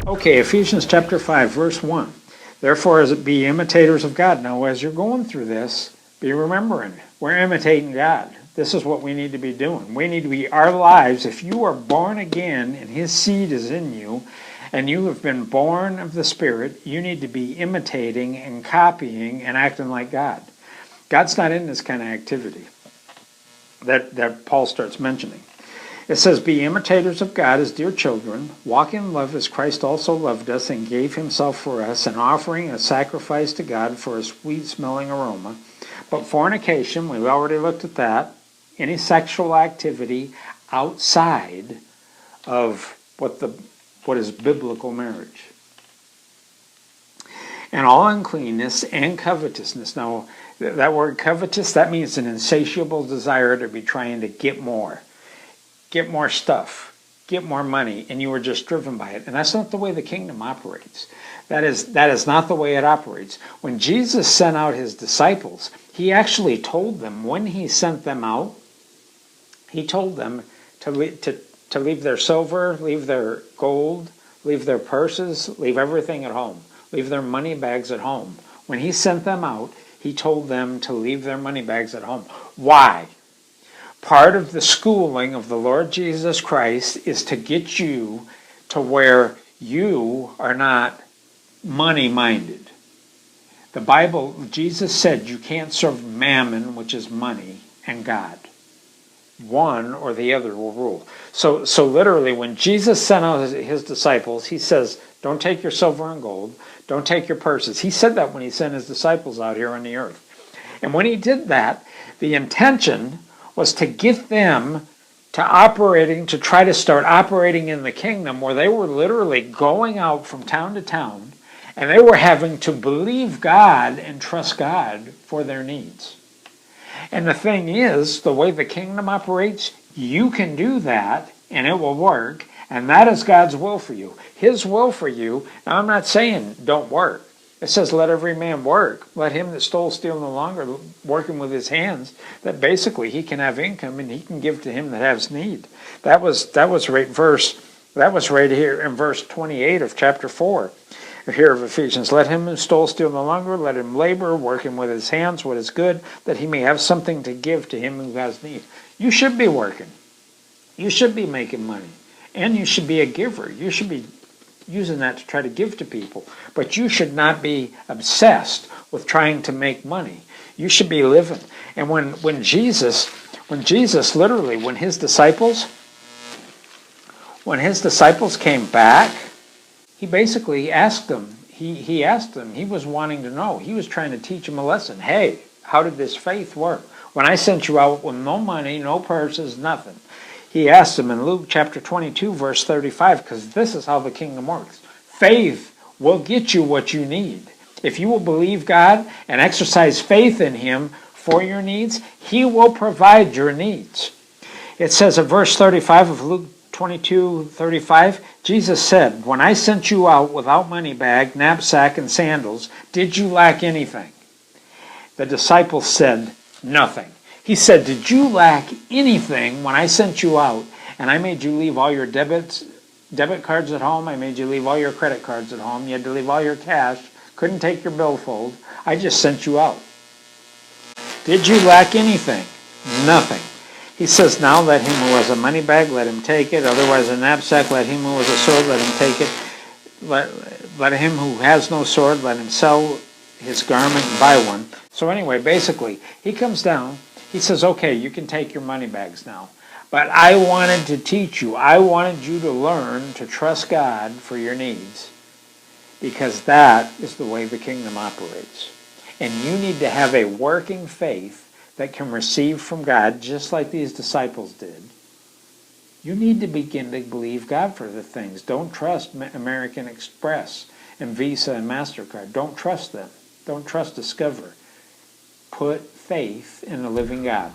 Okay, Ephesians chapter 5, verse 1. Therefore, as it be imitators of God. Now, as you're going through this, be remembering, we're imitating God. This is what we need to be doing. We need to be, our lives, if you are born again and His seed is in you, and you have been born of the Spirit, you need to be imitating and copying and acting like God. God's not in this kind of activity that Paul starts mentioning. It says, be imitators of God as dear children, walk in love as Christ also loved us and gave Himself for us, an offering, a sacrifice to God for a sweet-smelling aroma. But fornication, we've already looked at that, any sexual activity outside of what is biblical marriage. And all uncleanness and covetousness. Now, that word covetous, that means an insatiable desire to be trying to get more stuff, get more money, and you were just driven by it. And that's not the way the kingdom operates. That is not the way it operates. When Jesus sent out His disciples, He actually told them, when He sent them out, He told them to leave their silver, leave their gold, leave their purses, leave everything at home, leave their money bags at home. When He sent them out, He told them to leave their money bags at home. Why? Part of the schooling of the Lord Jesus Christ is to get you to where you are not money-minded. The Bible, Jesus said you can't serve mammon, which is money, and God. One or the other will rule. So literally, when Jesus sent out His disciples, He says, don't take your silver and gold, don't take your purses. He said that when He sent His disciples out here on the earth. And when He did that, the intention was to get them to try to start operating in the kingdom, where they were literally going out from town to town, and they were having to believe God and trust God for their needs. And the thing is, the way the kingdom operates, you can do that, and it will work, and that is God's will for you. His will for you, now I'm not saying don't work. It says, let every man work. Let him that stole steal no longer, working with his hands, that basically he can have income and he can give to him that has need. That was right here in verse 28 of chapter 4 here of Ephesians. Let him who stole steal no longer, let him labor, working with his hands what is good, that he may have something to give to him who has need. You should be working. You should be making money. And you should be a giver. You should be using that to try to give to people. But you should not be obsessed with trying to make money. You should be living. And when Jesus literally, when his disciples came back, he basically asked them, he asked them, he was wanting to know, he was trying to teach them a lesson. Hey, how did this faith work? When I sent you out with no money, no purses, nothing. He asked them in Luke chapter 22, verse 35, because this is how the kingdom works. Faith will get you what you need. If you will believe God and exercise faith in Him for your needs, He will provide your needs. It says in verse 35 of Luke 22:35, Jesus said, when I sent you out without money bag, knapsack, and sandals, did you lack anything? The disciples said, nothing. He said, did you lack anything when I sent you out and I made you leave all your debit cards at home? I made you leave all your credit cards at home. You had to leave all your cash. Couldn't take your billfold. I just sent you out. Did you lack anything? Nothing. He says, now let him who has a money bag, let him take it. Otherwise a knapsack, let him who has a sword, let him take it. Let him who has no sword, let him sell his garment and buy one. So anyway, basically, he comes down. He says, okay, you can take your money bags now. But I wanted to teach you. I wanted you to learn to trust God for your needs. Because that is the way the kingdom operates. And you need to have a working faith that can receive from God, just like these disciples did. You need to begin to believe God for the things. Don't trust American Express and Visa and MasterCard. Don't trust them. Don't trust Discover. Put faith in the living God.